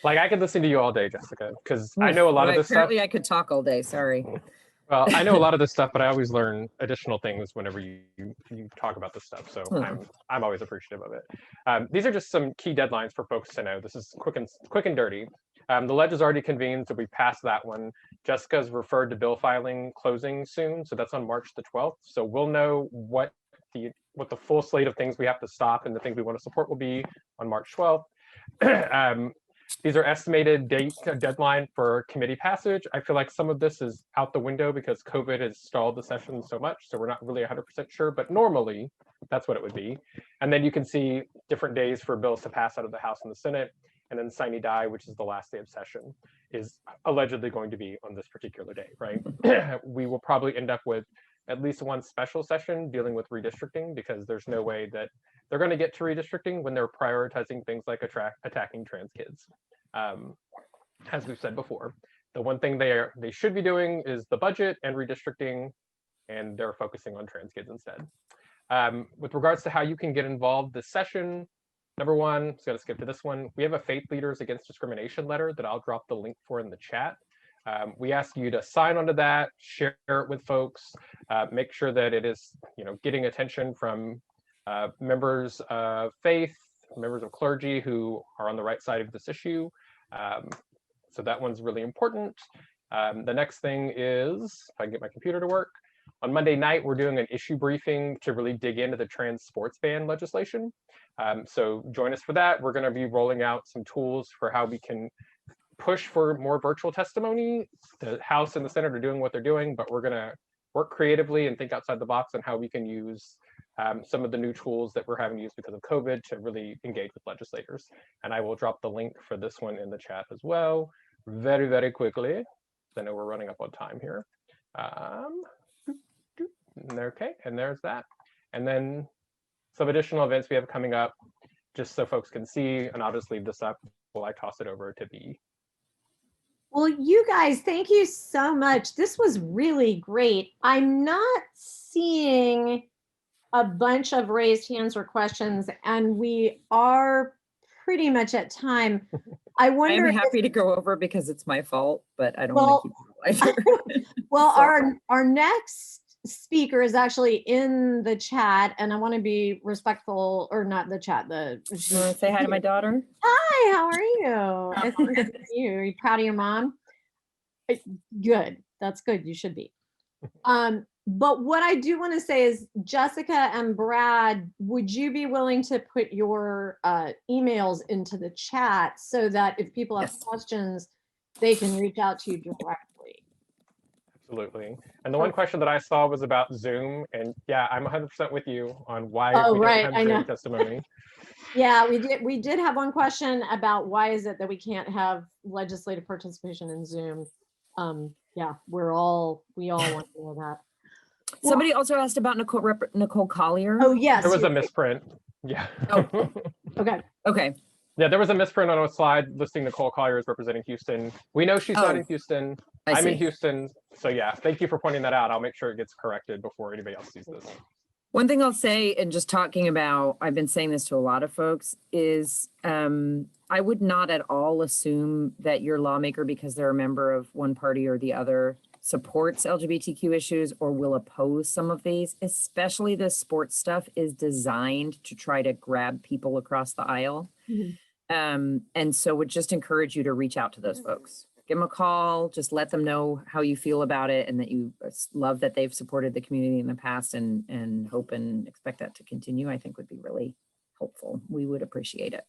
Like I could listen to you all day, Jessica, because I know a lot of this stuff. Apparently I could talk all day, sorry. Well, I know a lot of this stuff, but I always learn additional things whenever you talk about this stuff. So I'm always appreciative of it. These are just some key deadlines for folks to know. This is quick and dirty. The ledge is already convened, so we passed that one. Jessica's referred to bill filing closing soon, so that's on March the 12th. So we'll know what the full slate of things we have to stop and the things we want to support will be on March 12th. These are estimated deadline for committee passage. I feel like some of this is out the window because COVID has stalled the session so much, so we're not really 100% sure, but normally that's what it would be. And then you can see different days for bills to pass out of the House and the Senate, and then sine die, which is the last day of session, is allegedly going to be on this particular day, right? We will probably end up with at least one special session dealing with redistricting, because there's no way that they're going to get to redistricting when they're prioritizing things like attacking trans kids. As we've said before, the one thing they should be doing is the budget and redistricting, and they're focusing on trans kids instead. With regards to how you can get involved this session, number one, just got to skip to this one. We have a Faith Leaders Against Discrimination letter that I'll drop the link for in the chat. We ask you to sign onto that, share it with folks, make sure that it is, getting attention from members of faith, members of clergy who are on the right side of this issue. So that one's really important. The next thing is, if I can get my computer to work, on Monday night, we're doing an issue briefing to really dig into the trans sports ban legislation. So join us for that. We're going to be rolling out some tools for how we can push for more virtual testimony. The House and the Senate are doing what they're doing, but we're going to work creatively and think outside the box on how we can use some of the new tools that we're having used because of COVID to really engage with legislators. And I will drop the link for this one in the chat as well, very, very quickly. I know we're running up on time here. Okay, and there's that. And then some additional events we have coming up, just so folks can see, and I'll just leave this up while I toss it over to B. Well, you guys, thank you so much. This was really great. I'm not seeing a bunch of raised hands or questions, and we are pretty much at time. I wonder. I'm happy to go over because it's my fault, but I don't want to keep it. Well, our next speaker is actually in the chat, and I want to be respectful, or not the chat. You want to say hi to my daughter? Hi, how are you? I think that's you. Are you proud of your mom? Good. That's good. You should be. But what I do want to say is, Jessica and Brad, would you be willing to put your emails into the chat so that if people have Yes. questions, they can reach out to you directly? Absolutely. And the one question that I saw was about Zoom, and yeah, I'm 100% with you on why Oh, we right, don't I have Zoom know. testimony. Yeah, we did have one question about why is it that we can't have legislative participation in Zoom? Yeah, we all want to know that. Somebody also asked about Nicole Collier. Oh, yes. There was a you're right. misprint. Yeah. Oh. Okay. Okay. Yeah, there was a misprint on a slide listing Nicole Collier as representing Houston. We know she's not Oh, in Houston. I I'm in see. Houston. So yeah, thank you for pointing that out. I'll make sure it gets corrected before anybody else sees this. One thing I'll say, and just talking about, I've been saying this to a lot of folks, is I would not at all assume that your lawmaker, because they're a member of one party or the other, supports LGBTQ issues or will oppose some of these, especially the sports stuff is designed to try to grab people across the aisle. Mhm. And so would just encourage you to reach out to those folks. Give them a call, just let them know how you feel about it and that you love that they've supported the community in the past and hope and expect that to continue, I think would be really helpful. We would appreciate it.